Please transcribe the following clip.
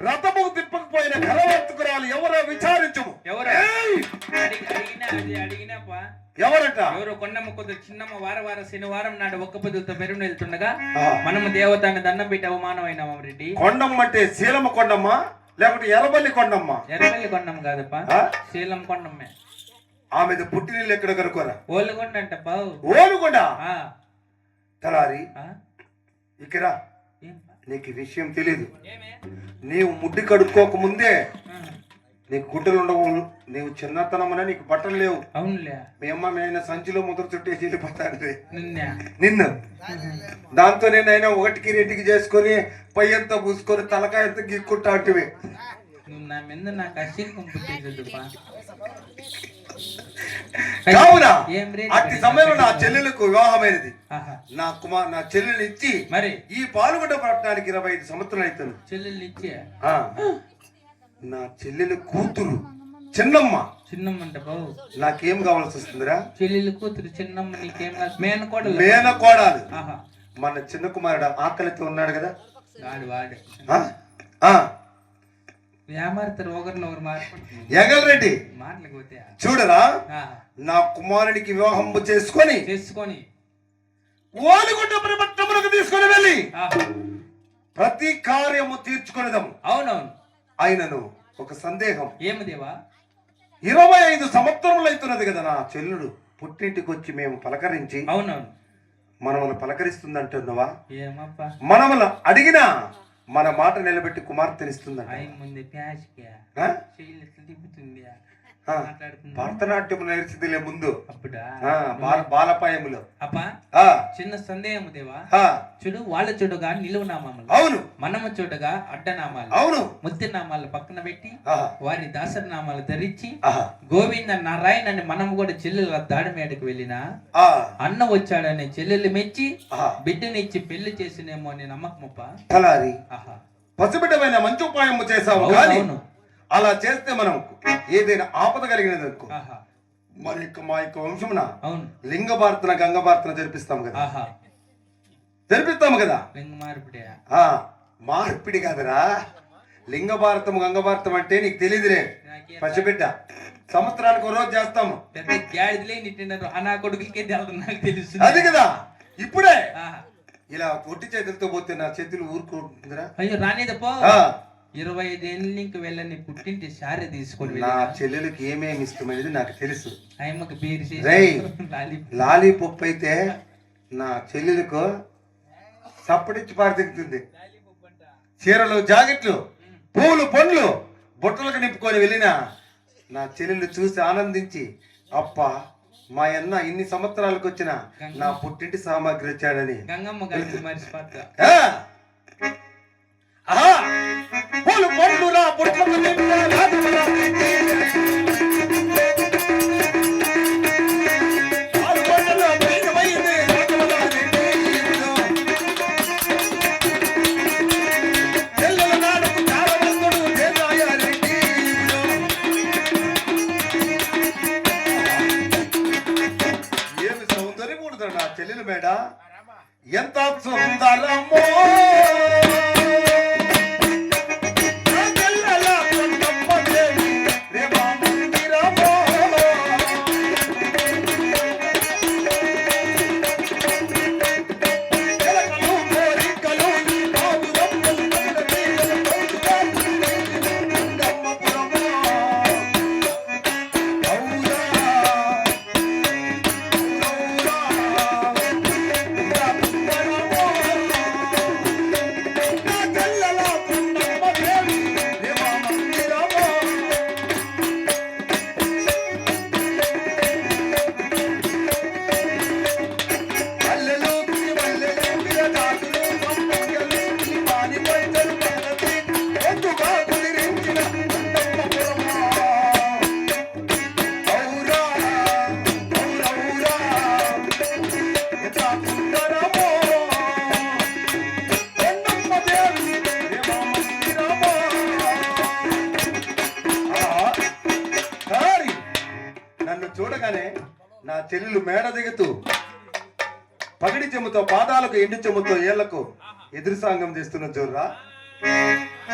రథము తిప్పకపోయిన ఘనవర్తకురాలు ఎవరో విచారించము. ఎవరట? ఎవరు కొండమ్మ కొద్ది చిన్నమ్మ వార శనివారం నాడు ఒక్క పొద్దుతో పెరుగు వెళ్తుండగా మనము దేవతాన్ని దండం పెట్టి అవమానం అయినామా రెడ్డి. కొండమ్మ అంటే శీలమ్మ కొండమ్మ లేకపోతే ఎర్రబల్లి కొండమ్మ? ఎర్రబల్లి కొండమ్మ కాదప్ప, శీలం కొండమ్మే. ఆమెది పుట్టినీళ్ళు ఎక్కడ కనుకోరా? ఓలుగొండ అంట బావు. ఓలుగొండ తలారి ఇక్కడ నీకు విషయం తెలీదు. నీవు ముడ్డి కడుక్కోక ముందే నీకు గుడ్డలు ఉండవు. నీవు చిన్నతనమనే నీకు బట్టలు లేవు. అవునులే. మీ అమ్మ నేను సంచిలో ముద్ర చుట్టేసి వెళ్ళిపోతాను నిన్ను. దాంతో నేనైనా ఒకటికి రెండుకి చేసుకొని పై అంతా పూసుకొని తలకాయ అంతా గీక్కుంటా అంటివి. నా మీద నాకు అసహ్యం పుట్టింది. కావున అట్టి సమయంలో నా చెల్లెలకు వివాహమైనది. నా చెల్లెల్ని ఇచ్చి మరి ఈ పాల్గొండ పట్టణానికి 25 సంవత్సరాలు అవుతుంది. చెల్లెల్ని ఇచ్చి నా చెల్లెలు కూతురు చిన్నమ్మ. చిన్నమ్మ అంటే బాబు నాకేం కావాల్సి వస్తుందిరా? చెల్లెలు కూతురు చిన్నమ్మ. నీకేం మేనకోడలు. మేనకోడాలు. మన చిన్న కుమారుడు ఆకలితో ఉన్నాడు కదా వాడు ఎగలరెడ్డి చూడరా, నా కుమారునికి వివాహం చేసుకొని ఓలుగుంట పట్టణములకు తీసుకొని వెళ్ళి ప్రతి కార్యము తీర్చుకొనిదాము. అవునవును. ఆయనను ఒక సందేహం. ఏమి దేవా? 25 సంవత్సరములు అవుతున్నది కదా నా చెల్లుడు పుట్టింటికి వచ్చి మేము పలకరించి. అవునవును. మనమును పలకరిస్తుందంటున్నావా? ఏమప్పా? మనమును అడిగినా మన మాట నిలబెట్టి కుమార్తెనిస్తుందంట. భరతనాట్యం నేర్చిందిలే ముందు బాలపాయములో. చిన్న సందేహము దేవా. చూడు, వాళ్ళ చూడగా నిలువు నామాలు. అవును. మనము చూడగా అడ్డనామాలు. అవును. ముద్దు నామాలు పక్కన పెట్టి వారి దాసరి నామాలు ధరించి గోవింద నారాయణ అని మనము కూడా చెల్లెల దాడి మేడకు వెళ్ళినా అన్న వచ్చాడని చెల్లెలు మెచ్చి బిడ్డనిచ్చి పెళ్లి చేసినేమో అని నమ్మకమప్ప. పసిబిడ్డమైన మంచి ఉపాయం చేసావు కానీ అలా చేస్తే మనం ఏదైనా ఆపద కలిగినది అనుకో మరి మా యొక్క వంశమున లింగ భారతన గంగ భారతన జరిపిస్తాము కదా. జరిపిస్తాము కదా. మార్పిడి కాదురా, లింగ భారతం గంగ భారతం అంటే నీకు తెలియదులే పసిబిడ్డ. సంవత్సరానికి ఒక రోజు చేస్తాము. అది కదా. ఇప్పుడే ఇలా పొట్టి చేతులతో పోతే నా చేతులు ఊరుకుంటుందిరా. అయ్యో రానేదప్పో. 25 ఏళ్ళ ఇంక వెళ్ళని పుట్టింటి సారీ తీసుకొని నా చెల్లెలకి ఏమేమి ఇష్టమైనది నాకు తెలుసు. ఆయమ్మకి బీర్ లాలీపప్పు అయితే నా చెల్లెలకు సప్పడిచ్చి పారదిగుతుంది. చీరలు జాకెట్లు పూలు పండ్లు బుట్టలకు నింపుకొని వెళ్ళిన నా చెల్లెలు చూసి ఆనందించి అప్ప మా అన్న ఇన్ని సంవత్సరాలకు వచ్చిన నా పుట్టింటి సామాగ్రి వచ్చాడని పూలు పండ్లు నా బుట్టలకు చెల్లెలు మేడ ఎంత సుందరమో చూడగానే నా చెల్లెలు మేడ దిగుతూ పగిడి చెమ్ముతో పాదాలకు ఎండు చెమ్ముతో ఏళ్లకు ఎదురు సాంగం చేస్తున్న జోర్రా